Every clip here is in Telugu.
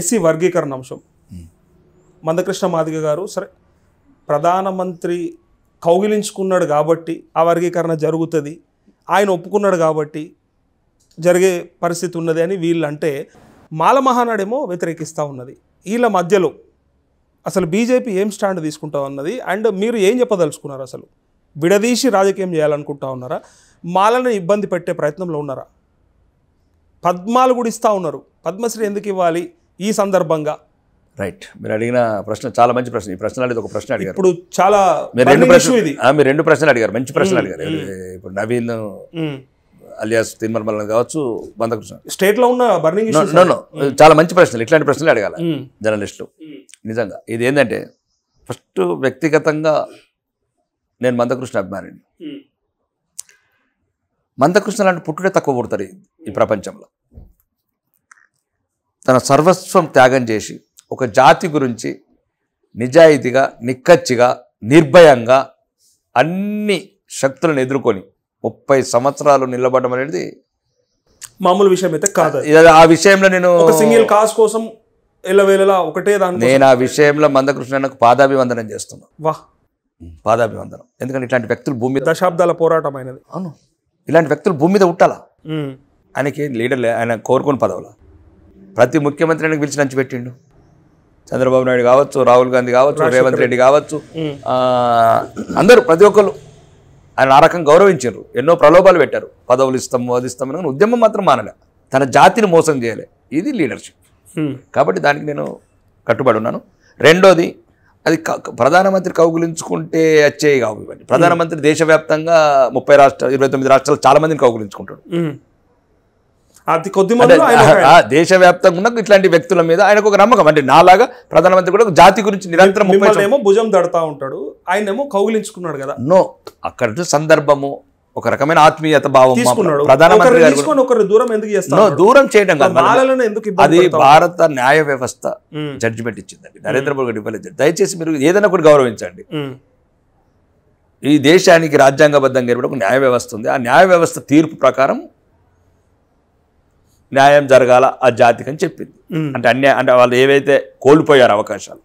ఎస్సీ వర్గీకరణ అంశం. మందకృష్ణ మాదిగ గారు సరే ప్రధానమంత్రి కౌగిలించుకున్నాడు కాబట్టి ఆ వర్గీకరణ జరుగుతుంది, ఆయన ఒప్పుకున్నాడు కాబట్టి జరిగే పరిస్థితి ఉన్నది అని వీళ్ళు అంటే, మాల మహానాడేమో వ్యతిరేకిస్తూ ఉన్నది. వీళ్ళ మధ్యలో అసలు బీజేపీ ఏం స్టాండ్ తీసుకుంటా ఉన్నది? అండ్ మీరు ఏం చెప్పదలుచుకున్నారు? అసలు విడదీసి రాజకీయం చేయాలనుకుంటా ఉన్నారా? మాలను ఇబ్బంది పెట్టే ప్రయత్నంలో ఉన్నారా? పద్మాలు కూడా ఇస్తూ ఉన్నారు, పద్మశ్రీ ఎందుకు ఇవ్వాలి ఈ సందర్భంగా? రైట్, మీరు అడిగిన ప్రశ్న చాలా మంచి ప్రశ్న. ఈ ప్రశ్న అనేది ఒక ప్రశ్న అడిగారు. ఇప్పుడు చాలా మీరు రెండు ప్రశ్నలు అడిగారు, మంచి ప్రశ్నలు అడిగారు. ఇప్పుడు నవీన్ అలియాస్ తిరుమల కావచ్చు, మందకృష్ణ స్టేట్ లో ఉన్న బర్నింగ్ చాలా మంచి ప్రశ్నలు. ఇట్లాంటి ప్రశ్నలు అడగాలి జర్నలిస్టులు. నిజంగా ఇది ఏంటంటే, ఫస్ట్ వ్యక్తిగతంగా నేను మందకృష్ణ అభిమానిని. మందకృష్ణ లాంటి పుట్టుడే తక్కువ పుడతారు ఈ ప్రపంచంలో. తన సర్వస్వం త్యాగం చేసి ఒక జాతి గురించి నిజాయితీగా, నిక్కచ్చిగా, నిర్భయంగా అన్ని శక్తులను ఎదుర్కొని 30 సంవత్సరాలు నిలబడడం అనేది మామూలు విషయం అయితే కాదు. ఆ విషయంలో నేను ఒక సింగిల్ కాజ్ కోసం ఎల్లవేళలా ఒకటే దాని నేను ఆ విషయంలో మందకృష్ణకు పాదాభివందనం చేస్తున్నాను. వాహ్, పాదాభివందనం. ఎందుకంటే ఇట్లాంటి వ్యక్తులు భూమి మీద దశాబ్దాల పోరాటం అయినది. అవును, ఇలాంటి వ్యక్తులు భూమి మీద ఉండాలా. ఆయనకి లీడర్లే, ఆయన కోరుకుని పదవుల. ప్రతి ముఖ్యమంత్రి ఆయనకు పిలిచి నంచి పెట్టిండు. చంద్రబాబు నాయుడు కావచ్చు, రాహుల్ గాంధీ కావచ్చు, రేవంత్ రెడ్డి కావచ్చు, అందరూ ప్రతి ఒక్కరు ఆయన ఆ రకంగా గౌరవించారు. ఎన్నో ప్రలోభాలు పెట్టారు, పదవులు ఇస్తాము అది ఇస్తాము అని. ఉద్యమం మాత్రం మానలే. తన జాతిని మోసం చేయలే. ఇది లీడర్షిప్. కాబట్టి దానికి నేను కట్టుబడి ఉన్నాను. రెండోది, అది ప్రధానమంత్రి కౌగులించుకుంటే వచ్చేవి కావు ఇవన్నీ. ప్రధానమంత్రి దేశవ్యాప్తంగా 30 రాష్ట్రాలు 29 రాష్ట్రాలు చాలా మందిని కౌగులించుకుంటాడు. అతి కొద్ది దేశవ్యాప్తంగా ఉన్న ఇట్లాంటి వ్యక్తుల మీద ఆయనకు ఒక నమ్మకం. అంటే నాలాగా ప్రధానమంత్రి కూడా జాతి గురించి నిరంతరం ఏమో భుజం దడతా ఉంటాడు, ఆయన ఏమో కౌగిలించుకున్నాడు కదా. నో, అక్కడ సందర్భము, ఒక రకమైన ఆత్మీయత భావం. ప్రధానమంత్రి దూరం ఎందుకు చేస్తారు? దూరం చేయడం కాదు, అది భారత న్యాయ వ్యవస్థ జడ్జిమెంట్ ఇచ్చిందండి. నరేంద్ర మోడీ గారు ఇవ్వలేదు. దయచేసి మీరు ఏదైనా ఒకటి గౌరవించండి. ఈ దేశానికి రాజ్యాంగబద్ధంగా ఏర్పడి ఒక న్యాయ వ్యవస్థ ఉంది. ఆ న్యాయ వ్యవస్థ తీర్పు ప్రకారం న్యాయం జరగాల ఆ జాతికి అని చెప్పింది. అంటే వాళ్ళు ఏవైతే కోల్పోయారు అవకాశాలు,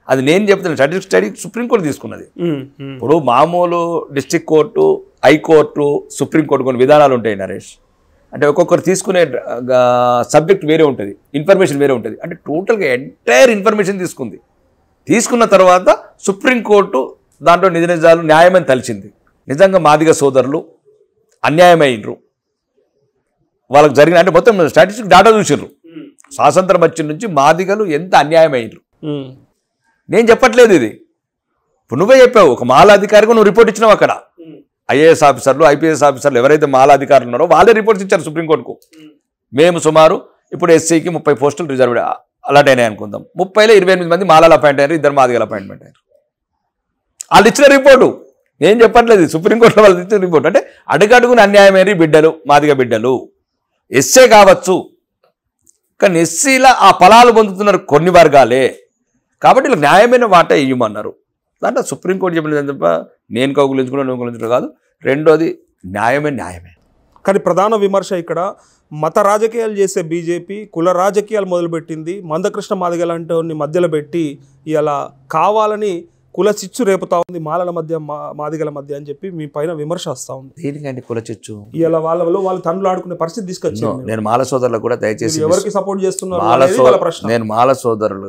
అది నేను చెప్తున్నాను. స్టడీ సుప్రీంకోర్టు తీసుకున్నది. ఇప్పుడు మామూలు డిస్ట్రిక్ట్ కోర్టు, హైకోర్టు, సుప్రీంకోర్టు కొన్ని విధానాలు ఉంటాయి నరేష్. అంటే ఒక్కొక్కరు తీసుకునే సబ్జెక్ట్ వేరే ఉంటుంది, ఇన్ఫర్మేషన్ వేరే ఉంటుంది. అంటే టోటల్గా ఎంటైర్ ఇన్ఫర్మేషన్ తీసుకున్న తర్వాత సుప్రీంకోర్టు దాంట్లో నిజ నిజాలు న్యాయమని తలిచింది. నిజంగా మాదిగ సోదరులు అన్యాయమైనరు, వాళ్ళకి జరిగిన అంటే మొత్తం స్టాటిస్టిక్ డాటా చూసిర్రు. స్వాతంత్రం వచ్చిన నుంచి మాదిగలు ఎంత అన్యాయమైనరు. నేను చెప్పట్లేదు ఇది, ఇప్పుడు నువ్వే చెప్పావు. ఒక మాల అధికారిగా నువ్వు రిపోర్ట్ ఇచ్చినావు. అక్కడ ఐఏఎస్ ఆఫీసర్లు, ఐపీఎస్ ఆఫీసర్లు ఎవరైతే మాల అధికారులు ఉన్నారో వాళ్ళే రిపోర్ట్స్ ఇచ్చారు సుప్రీంకోర్టుకు. మేము సుమారు ఇప్పుడు ఎస్సీకి 30 పోస్టులు రిజర్వ్డ్ అలాట్ అయినాయి అనుకుందాం. 30లో 28 మంది మాలాలు అపాయింట్ అయ్యారు, 2 మాదిగలు అపాయింట్మెంట్ అయ్యారు. వాళ్ళు ఇచ్చిన రిపోర్టు నేను చెప్పట్లేదు, సుప్రీంకోర్టులో వాళ్ళు ఇచ్చిన రిపోర్ట్. అంటే అడుగడుగున అన్యాయమైన బిడ్డలు, మాదిగ బిడ్డలు ఎస్సే కావచ్చు, కానీ ఎస్సీల ఆ ఫలాలు పొందుతున్నారు కొన్ని వర్గాలే. కాబట్టి ఇలా న్యాయమైన వాటా ఇవ్వమన్నారు. దాంట్లో సుప్రీంకోర్టు చెప్పినది తప్ప నేను కౌగులించుకున్నా నువ్వు కౌగులించుకో కాదు. రెండోది న్యాయమే. కానీ ప్రధాన విమర్శ ఇక్కడ మత రాజకీయాలు చేసే బీజేపీ కుల రాజకీయాలు మొదలుపెట్టింది. మందకృష్ణ మాదిగ లాంటి మధ్యలో పెట్టి ఇలా కావాలని కుల చిచ్చు రేపుతా ఉంది మాలల మధ్య, మాదిగల మధ్య అని చెప్పి మీ పైన విమర్శ వస్తూ ఉంది. దేనికండి కుల చిచ్చు? ఇలా వాళ్ళు తండ్రులు ఆడుకునే పరిస్థితి తీసుకొచ్చాను. నేను మాల సోదరులకు కూడా దయచేసి ఎవరికి సపోర్ట్ చేస్తున్నారు? నేను మాల సోదరులకు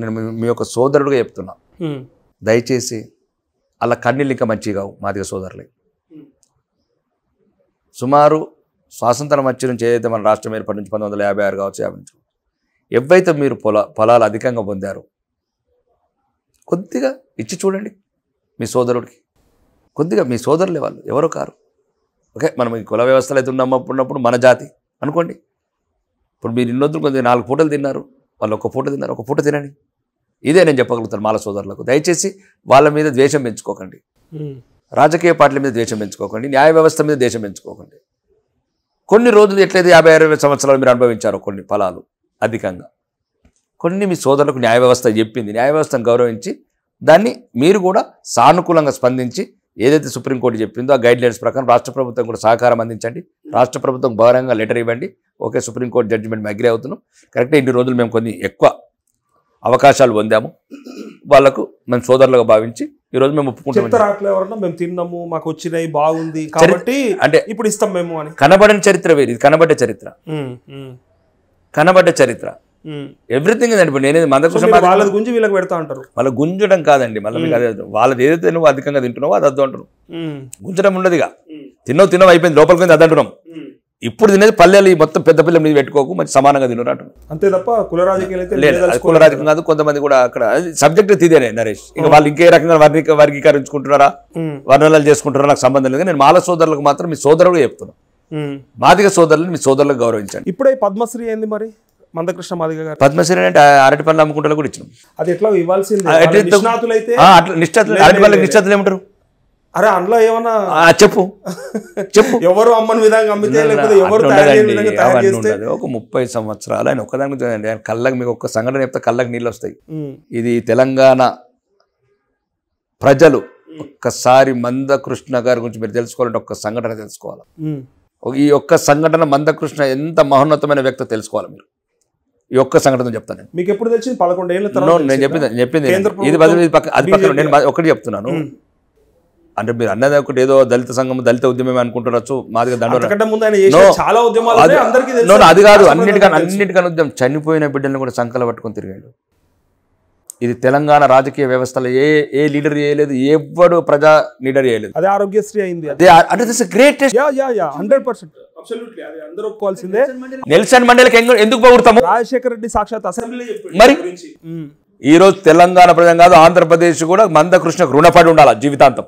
నేను మీ యొక్క సోదరుడుగా చెప్తున్నా, దయచేసి అలా కన్నీళ్ళు ఇంకా మంచిగా కావు మాదిగ సోదరులే. సుమారు స్వాతంత్రం వచ్చి నుంచి ఏదైతే మన రాష్ట్రం ఏర్పడి నుంచి 1956 కావచ్చు, 50 నుంచి ఎవైతే మీరు పొలాలు అధికంగా పొందారో కొద్దిగా ఇచ్చి చూడండి మీ సోదరుడికి. కొద్దిగా మీ సోదరులే వాళ్ళు, ఎవరో కారు. ఓకే, మనం ఈ కుల వ్యవస్థలు అయితే ఉన్నప్పుడు మన జాతి అనుకోండి. ఇప్పుడు మీరు ఇన్నొద్దులు కొద్దిగా 4 పూటలు తిన్నారు, వాళ్ళు ఒక పూట తిన్నారు, ఒక పూట తినండి. ఇదే నేను చెప్పగలుగుతాను మాల సోదరులకు. దయచేసి వాళ్ళ మీద ద్వేషం పెంచుకోకండి, రాజకీయ పార్టీల మీద ద్వేషం పెంచుకోకండి, న్యాయ వ్యవస్థ మీద ద్వేషం పెంచుకోకండి. కొన్ని రోజులు ఎట్లయితే 50-60 సంవత్సరాలు మీరు అనుభవించారో కొన్ని ఫలాలు అధికంగా, కొన్ని మీ సోదరులకు న్యాయ వ్యవస్థ చెప్పింది, న్యాయ వ్యవస్థను గౌరవించి దాన్ని మీరు కూడా సానుకూలంగా స్పందించి ఏదైతే సుప్రీంకోర్టు చెప్పిందో ఆ గైడ్లైన్స్ ప్రకారం రాష్ట్ర ప్రభుత్వం కూడా సహకారం అందించండి. రాష్ట్ర ప్రభుత్వం గౌరవంగా లెటర్ ఇవ్వండి. ఓకే సుప్రీంకోర్టు జడ్జిమెంట్ మేము అగ్రీ అవుతున్నాం, కరెక్టే ఇన్ని రోజులు మేము కొన్ని ఎక్కువ అవకాశాలు పొందాము, వాళ్ళకు మేము సోదరులుగా భావించి ఈరోజు మేము ఒప్పుకుంటాం. చెప్తారు ఎవరన్నా మేము తిన్నాము మాకు వచ్చినాయి బాగుంది కాబట్టి అంటే ఇప్పుడు ఇస్తాం మేము అని. కనబడని చరిత్ర వేరు, ఇది కనబడ్డ చరిత్ర. కనబడ్డ చరిత్ర ఎవ్రీథింగ్ ఇదండి. ఇప్పుడు నేనేది మందకృష్ణ వాళ్ళ గుంజి వీళ్ళకి పెడతా అంటారు. వాళ్ళ గుంజడం కాదండి, మళ్ళీ మీకు అదే వాళ్ళది ఏదైతే నువ్వు అధికంగా తింటున్నావో అది అద్దు అంటున్నావు. గుంజడం ఉండదుగా, తిన్నావు అయిపోయింది లోపలికి పోయింది అది అంటున్నాం. ఇప్పుడు తినేది పల్లెలు మొత్తం పెద్ద పిల్లల మీద పెట్టుకోకు, మంచి సమానంగా తిన్నారు అంటున్నాం. అంతే తప్ప కుల రాజకీయాలు లేదు, కుల రాజకీయం కాదు. కొంతమంది కూడా అక్కడ సబ్జెక్ట్ తీదేనే నరేష్, ఇక వాళ్ళు ఇంకే రకంగా వర్గీకరించుకుంటున్నారా వర్ణనలు చేసుకుంటున్నారా నాకు సంబంధం లేదు. నేను మాల సోదరులకు మాత్రం మీ సోదరుడు చెప్తున్నాను, మాదిగ సోదరులను మీ సోదరులకు గౌరవించండి. ఇప్పుడే పద్మశ్రీ అయింది మరి మందకృష్ణ మాదిగ గారు. పద్మశ్రీ అంటే అరటి పనులు అమ్ముకుంటా కూడా ఇచ్చినాం. అది ఎట్లా ఇవ్వాల్సింది. నిష్ఠాతులు అరటి పనులకు నిష్ఠాతులు ఏమంటారు? అరే అందులో ఏమన్నా చెప్పు ఎవరు అమ్మని విధంగా అమ్మితే లేకపోతే ఎవరు ఒక 30 సంవత్సరాలు ఆయన ఒక్కదాని గురించి ఆయన కళ్ళకి మీకు ఒక్క సంఘటన చెప్తే కళ్ళకి నీళ్ళు వస్తాయి. ఇది తెలంగాణ ప్రజలు ఒక్కసారి మందకృష్ణ గారి గురించి మీరు తెలుసుకోవాలంటే ఒక్క సంఘటన తెలుసుకోవాలి. ఈ ఒక్క సంఘటన మందకృష్ణ ఎంత మహోన్నతమైన వ్యక్తి తెలుసుకోవాలి మీరు. ఈ ఒక్క సంఘటన చెప్తాను నేను. మీకు ఎప్పుడు తెలిసింది? 11 ఏళ్ళ తర్వాత నేను చెప్పింది ఇది పక్కన నేను ఒకటి చెప్తున్నాను. అంటే మీరు అన్నది ఒకటి ఏదో దళిత సంఘం దళిత ఉద్యమం అనుకుంటున్నారు, మాదిగా దండ అది కాదు. అన్నిటికన్నా ఉద్యమం చనిపోయిన బిడ్డలను కూడా సంకల పట్టుకొని తిరిగాడు. ఇది తెలంగాణ రాజకీయ వ్యవస్థలో ఏ లీడర్ చేయలేదు, ఎవడు ప్రజా లీడర్ చేయలేదు. అదే ఆరోగ్యశ్రీ అయింది. గ్రేటెస్ట్ 100% అందరూ ఒప్పుకోవాల్సిందే. నెల్సన్ మండేలాకి ఎందుకు పొగుడతాము? రాజశేఖర రెడ్డి సాక్షాత్ అసెంబ్లీ మరి ఈ రోజు తెలంగాణ ప్రజలు కాదు ఆంధ్రప్రదేశ్ కూడా మందకృష్ణకు రుణపడి ఉండాలి జీవితాంతం.